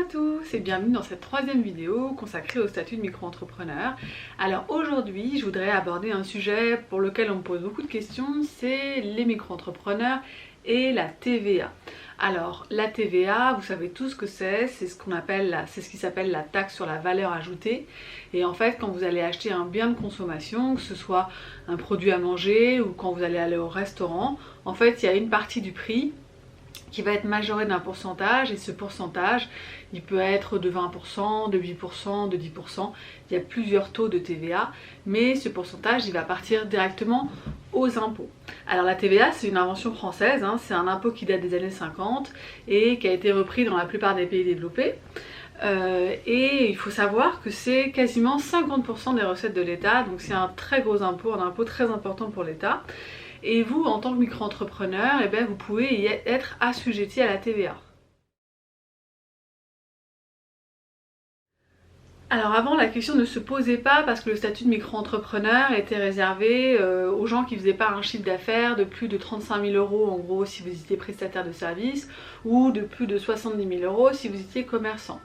tous et bienvenue dans cette troisième vidéo consacrée au statut de micro-entrepreneur. Alors aujourd'hui, je voudrais aborder un sujet pour lequel on me pose beaucoup de questions, c'est les micro-entrepreneurs et la TVA. Alors la TVA, vous savez tous ce que c'est ce qui s'appelle la taxe sur la valeur ajoutée. Et en fait, quand vous allez acheter un bien de consommation, que ce soit un produit à manger ou quand vous allez aller au restaurant, en fait, il y a une partie du prix qui va être majoré d'un pourcentage, et ce pourcentage il peut être de 20%, de 8%, de 10%, il y a plusieurs taux de TVA, mais ce pourcentage il va partir directement aux impôts. Alors la TVA c'est une invention française, hein, c'est un impôt qui date des années 50 et qui a été repris dans la plupart des pays développés. Et il faut savoir que c'est quasiment 50% des recettes de l'État, donc c'est un très gros impôt, un impôt très important pour l'État. Et vous, en tant que micro-entrepreneur, eh bien, vous pouvez y être assujetti à la TVA. Alors avant, la question ne se posait pas parce que le statut de micro-entrepreneur était réservé aux gens qui ne faisaient pas un chiffre d'affaires de plus de 35 000 € en gros si vous étiez prestataire de service ou de plus de 70 000 € si vous étiez commerçant.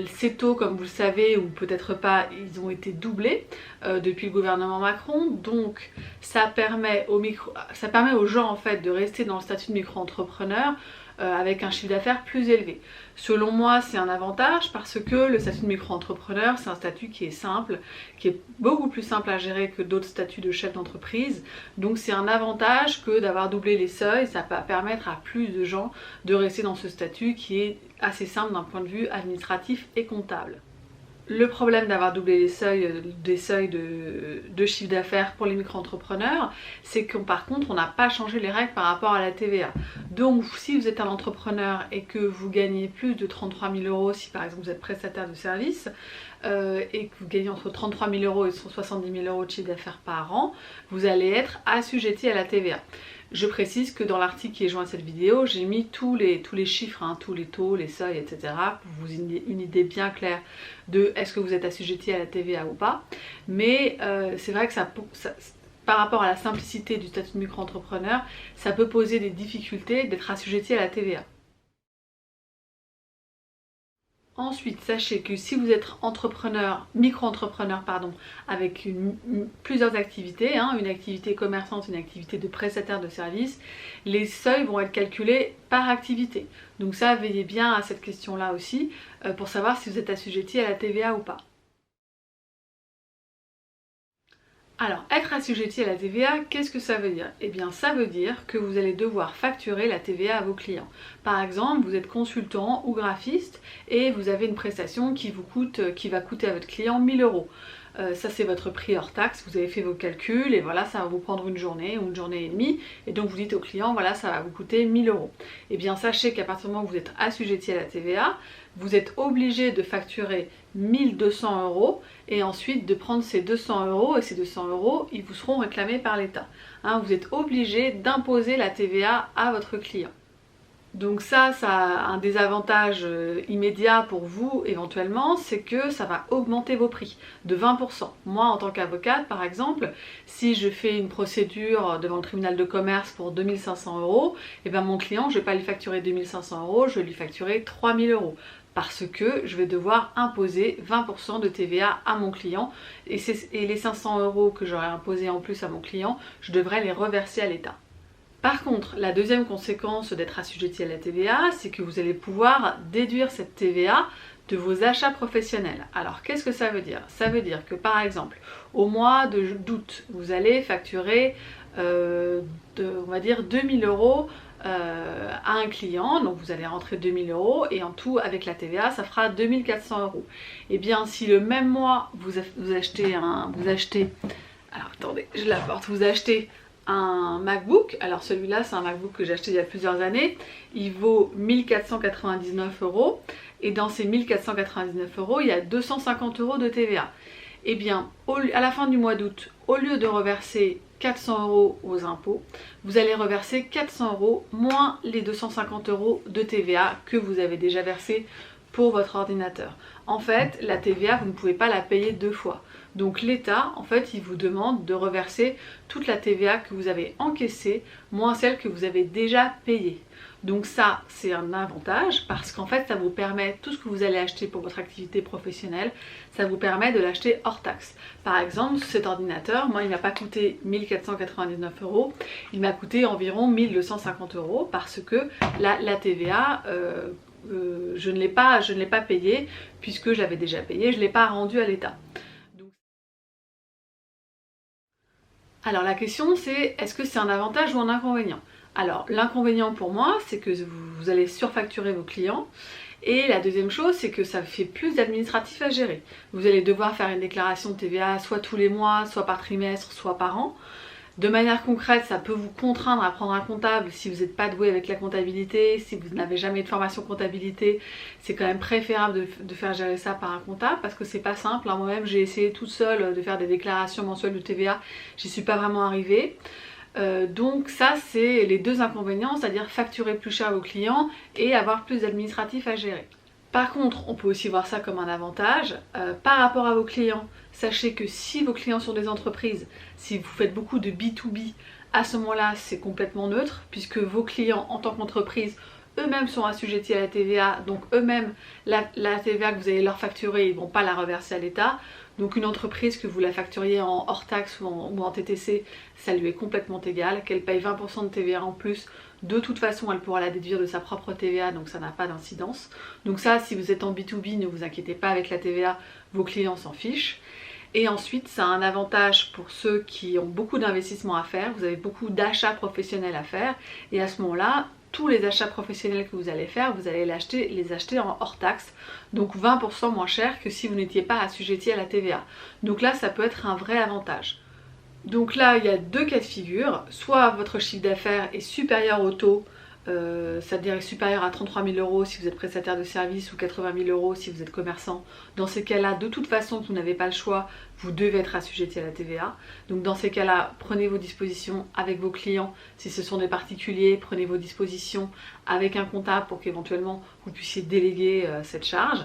Ces taux, comme vous le savez, ou peut-être pas, ils ont été doublés depuis le gouvernement Macron, donc ça permet aux gens en fait de rester dans le statut de micro-entrepreneur avec un chiffre d'affaires plus élevé. Selon moi, c'est un avantage parce que le statut de micro-entrepreneur, c'est un statut qui est simple, qui est beaucoup plus simple à gérer que d'autres statuts de chef d'entreprise. Donc c'est un avantage que d'avoir doublé les seuils, ça va permettre à plus de gens de rester dans ce statut qui est assez simple d'un point de vue administratif et comptable. Le problème d'avoir doublé les seuils, des seuils de chiffre d'affaires pour les micro-entrepreneurs, c'est que par contre on n'a pas changé les règles par rapport à la TVA. Donc si vous êtes un entrepreneur et que vous gagnez plus de 33 000 €, si par exemple vous êtes prestataire de service, et que vous gagnez entre 33 000 € et 170 000 € de chiffre d'affaires par an, vous allez être assujetti à la TVA. Je précise que dans l'article qui est joint à cette vidéo, j'ai mis tous les chiffres, hein, tous les taux, les seuils, etc. pour vous ayez une idée bien claire de est-ce que vous êtes assujetti à la TVA ou pas. Mais c'est vrai que par rapport à la simplicité du statut de micro-entrepreneur, ça peut poser des difficultés d'être assujetti à la TVA. Ensuite, sachez que si vous êtes micro-entrepreneur avec plusieurs activités, hein, une activité commerçante, une activité de prestataire de service, les seuils vont être calculés par activité. Donc ça, veillez bien à cette question-là aussi pour savoir si vous êtes assujetti à la TVA ou pas. Alors, être assujetti à la TVA, qu'est-ce que ça veut dire? Eh bien, ça veut dire que vous allez devoir facturer la TVA à vos clients. Par exemple, vous êtes consultant ou graphiste et vous avez une prestation qui va coûter à votre client 1 000 €. Ça c'est votre prix hors taxe, vous avez fait vos calculs et voilà, ça va vous prendre une journée ou une journée et demie, et donc vous dites au client voilà, ça va vous coûter 1 000 €. Et bien sachez qu'à partir du moment où vous êtes assujetti à la TVA, vous êtes obligé de facturer 1 200 € et ensuite de prendre ces 200 € et ces 200 € ils vous seront réclamés par l'État. Hein, vous êtes obligé d'imposer la TVA à votre client. Donc ça a un désavantage immédiat pour vous éventuellement, c'est que ça va augmenter vos prix de 20%. Moi en tant qu'avocate par exemple, si je fais une procédure devant le tribunal de commerce pour 2 500 €, et bien mon client je ne vais pas lui facturer 2 500 €, je vais lui facturer 3 000 € parce que je vais devoir imposer 20% de TVA à mon client et les 500 € que j'aurais imposé en plus à mon client, je devrais les reverser à l'État. Par contre, la deuxième conséquence d'être assujetti à la TVA, c'est que vous allez pouvoir déduire cette TVA de vos achats professionnels. Alors qu'est-ce que ça veut dire? Ça veut dire que par exemple, au mois d'août, vous allez facturer on va dire 2 000 € à un client, donc vous allez rentrer 2 000 € et en tout avec la TVA ça fera 2 400 €. Et bien si le même mois vous achetez alors attendez, je l'apporte, vous achetez un MacBook, alors celui-là c'est un MacBook que j'ai acheté il y a plusieurs années, il vaut 1 499 € et dans ces 1 499 € il y a 250 € de TVA. Et bien à la fin du mois d'août, au lieu de reverser 400 € aux impôts, vous allez reverser 400 € moins les 250 € de TVA que vous avez déjà versé pour votre ordinateur. En fait, la TVA, vous ne pouvez pas la payer 2 fois. Donc l'État, en fait, il vous demande de reverser toute la TVA que vous avez encaissée, moins celle que vous avez déjà payée. Donc ça, c'est un avantage parce qu'en fait, ça vous permet, tout ce que vous allez acheter pour votre activité professionnelle, ça vous permet de l'acheter hors taxe. Par exemple, cet ordinateur, moi, il ne m'a pas coûté 1499 €, il m'a coûté environ 1250 € parce que la TVA, je ne l'ai pas payée puisque je l'avais déjà payée, je ne l'ai pas rendue à l'État. Alors la question c'est, est-ce que c'est un avantage ou un inconvénient? Alors l'inconvénient pour moi, c'est que vous allez surfacturer vos clients. Et la deuxième chose, c'est que ça fait plus d'administratif à gérer. Vous allez devoir faire une déclaration de TVA soit tous les mois, soit par trimestre, soit par an. De manière concrète, ça peut vous contraindre à prendre un comptable si vous n'êtes pas doué avec la comptabilité, si vous n'avez jamais eu de formation comptabilité, c'est quand même préférable de faire gérer ça par un comptable parce que c'est pas simple. Moi-même, j'ai essayé toute seule de faire des déclarations mensuelles de TVA, j'y suis pas vraiment arrivée. Donc ça, c'est les deux inconvénients, c'est-à-dire facturer plus cher à vos clients et avoir plus d'administratif à gérer. Par contre, on peut aussi voir ça comme un avantage. Par rapport à vos clients, sachez que si vos clients sont des entreprises, si vous faites beaucoup de B2B, à ce moment-là, c'est complètement neutre, puisque vos clients en tant qu'entreprise, eux-mêmes sont assujettis à la TVA, donc eux-mêmes, la TVA que vous allez leur facturer, ils ne vont pas la reverser à l'État. Donc une entreprise, que vous la facturiez en hors taxe ou en TTC, ça lui est complètement égal. Qu'elle paye 20% de TVA en plus, de toute façon elle pourra la déduire de sa propre TVA, donc ça n'a pas d'incidence. Donc ça, si vous êtes en B2B, ne vous inquiétez pas avec la TVA, vos clients s'en fichent. Et ensuite, ça a un avantage pour ceux qui ont beaucoup d'investissements à faire, vous avez beaucoup d'achats professionnels à faire, et à ce moment-là, tous les achats professionnels que vous allez faire, vous allez les acheter en hors taxe, donc 20% moins cher que si vous n'étiez pas assujetti à la TVA. Donc là, ça peut être un vrai avantage. Donc là, il y a deux cas de figure, soit votre chiffre d'affaires est supérieur au taux, c'est-à-dire supérieur à 33 000 € si vous êtes prestataire de service ou 80 000 € si vous êtes commerçant. Dans ces cas-là, de toute façon, vous n'avez pas le choix, vous devez être assujetti à la TVA. Donc dans ces cas-là, prenez vos dispositions avec vos clients. Si ce sont des particuliers, prenez vos dispositions avec un comptable pour qu'éventuellement vous puissiez déléguer cette charge.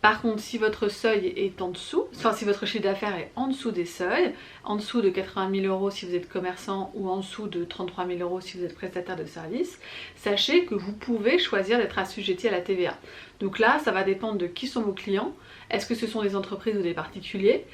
Par contre, si votre seuil est en dessous, enfin si votre chiffre d'affaires est en dessous des seuils, en dessous de 80 000 € si vous êtes commerçant ou en dessous de 33 000 € si vous êtes prestataire de service, sachez que vous pouvez choisir d'être assujetti à la TVA. Donc là, ça va dépendre de qui sont vos clients, est-ce que ce sont des entreprises ou des particuliers,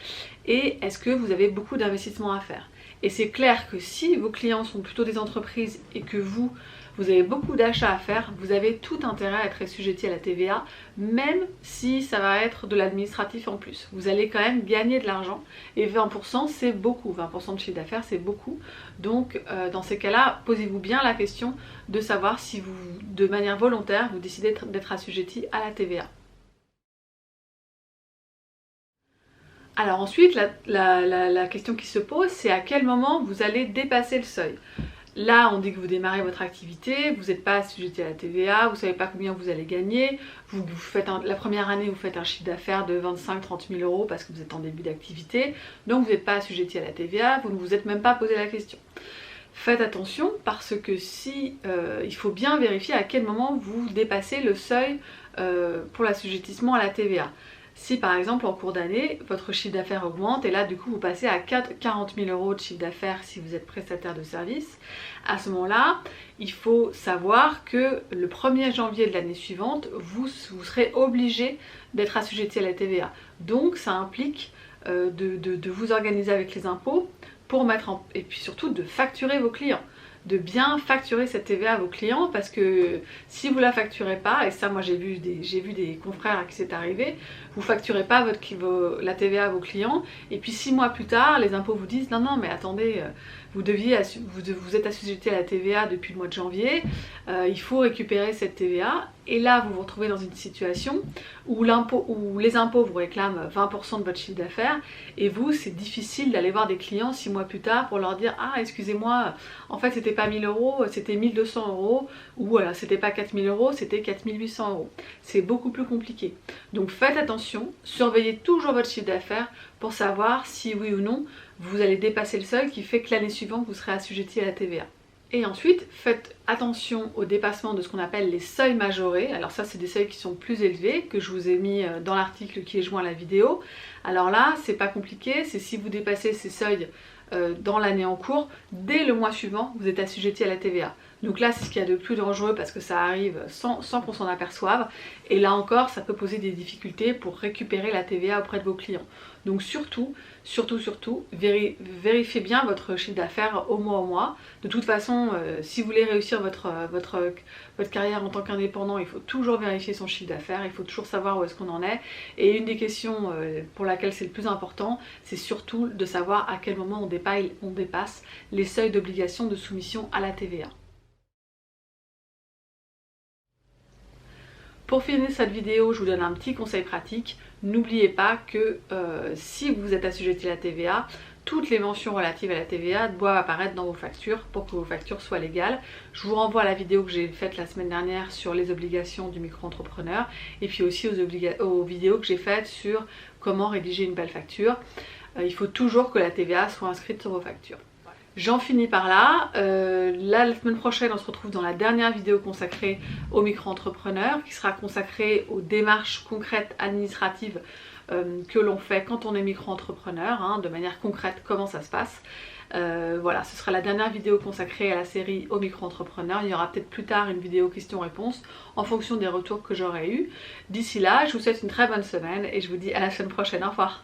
et est-ce que vous avez beaucoup d'investissements à faire. Et c'est clair que si vos clients sont plutôt des entreprises et que vous avez beaucoup d'achats à faire, vous avez tout intérêt à être assujetti à la TVA, même si ça va être de l'administratif en plus. Vous allez quand même gagner de l'argent, et 20% c'est beaucoup, 20% de chiffre d'affaires c'est beaucoup. Donc dans ces cas-là, posez-vous bien la question de savoir si vous, de manière volontaire, vous décidez d'être assujetti à la TVA. Alors ensuite, la question qui se pose, c'est à quel moment vous allez dépasser le seuil. Là, on dit que vous démarrez votre activité, vous n'êtes pas assujetti à la TVA, vous ne savez pas combien vous allez gagner, la première année vous faites un chiffre d'affaires de 25-30 000 € parce que vous êtes en début d'activité, donc vous n'êtes pas assujetti à la TVA, vous ne vous êtes même pas posé la question. Faites attention parce que il faut bien vérifier à quel moment vous dépassez le seuil pour l'assujettissement à la TVA. Si par exemple en cours d'année, votre chiffre d'affaires augmente et là du coup vous passez à 40 000 € de chiffre d'affaires si vous êtes prestataire de service, à ce moment-là, il faut savoir que le 1er janvier de l'année suivante, vous serez obligé d'être assujetti à la TVA. Donc ça implique de vous organiser avec les impôts pour et puis surtout de facturer vos clients. De bien facturer cette TVA à vos clients parce que si vous la facturez pas, et ça moi j'ai vu des confrères à qui c'est arrivé, vous facturez pas la TVA à vos clients et puis 6 mois plus tard les impôts vous disent non mais attendez, vous êtes assujetti à la TVA depuis le mois de janvier, il faut récupérer cette TVA, et là vous vous retrouvez dans une situation où les impôts vous réclament 20% de votre chiffre d'affaires et vous c'est difficile d'aller voir des clients 6 mois plus tard pour leur dire ah excusez-moi, en fait c'était pas 1 000 €, c'était 1 200 € ou voilà, c'était pas 4 000 €, c'était 4 800 €. C'est beaucoup plus compliqué. Donc faites attention, surveillez toujours votre chiffre d'affaires pour savoir si oui ou non vous allez dépasser le seuil qui fait que l'année suivante vous serez assujetti à la TVA. Et ensuite, faites attention au dépassement de ce qu'on appelle les seuils majorés. Alors ça, c'est des seuils qui sont plus élevés, que je vous ai mis dans l'article qui est joint à la vidéo. Alors là, c'est pas compliqué, c'est si vous dépassez ces seuils dans l'année en cours, dès le mois suivant, vous êtes assujetti à la TVA. Donc là, c'est ce qu'il y a de plus dangereux parce que ça arrive sans qu'on s'en aperçoive. Et là encore, ça peut poser des difficultés pour récupérer la TVA auprès de vos clients. Donc surtout, vérifiez bien votre chiffre d'affaires au mois. De toute façon, si vous voulez réussir votre carrière en tant qu'indépendant, il faut toujours vérifier son chiffre d'affaires, il faut toujours savoir où est-ce qu'on en est. Et une des questions pour laquelle c'est le plus important, c'est surtout de savoir à quel moment on dépasse les seuils d'obligation de soumission à la TVA. Pour finir cette vidéo, je vous donne un petit conseil pratique. N'oubliez pas que si vous êtes assujetti à la TVA, toutes les mentions relatives à la TVA doivent apparaître dans vos factures pour que vos factures soient légales. Je vous renvoie à la vidéo que j'ai faite la semaine dernière sur les obligations du micro-entrepreneur et puis aussi aux vidéos que j'ai faites sur comment rédiger une belle facture. Il faut toujours que la TVA soit inscrite sur vos factures. J'en finis par là. La semaine prochaine, on se retrouve dans la dernière vidéo consacrée aux micro-entrepreneurs, qui sera consacrée aux démarches concrètes administratives que l'on fait quand on est micro-entrepreneur, hein, de manière concrète, comment ça se passe. Voilà, ce sera la dernière vidéo consacrée à la série aux micro-entrepreneurs. Il y aura peut-être plus tard une vidéo questions-réponses en fonction des retours que j'aurai eus. D'ici là, je vous souhaite une très bonne semaine et je vous dis à la semaine prochaine. Au revoir.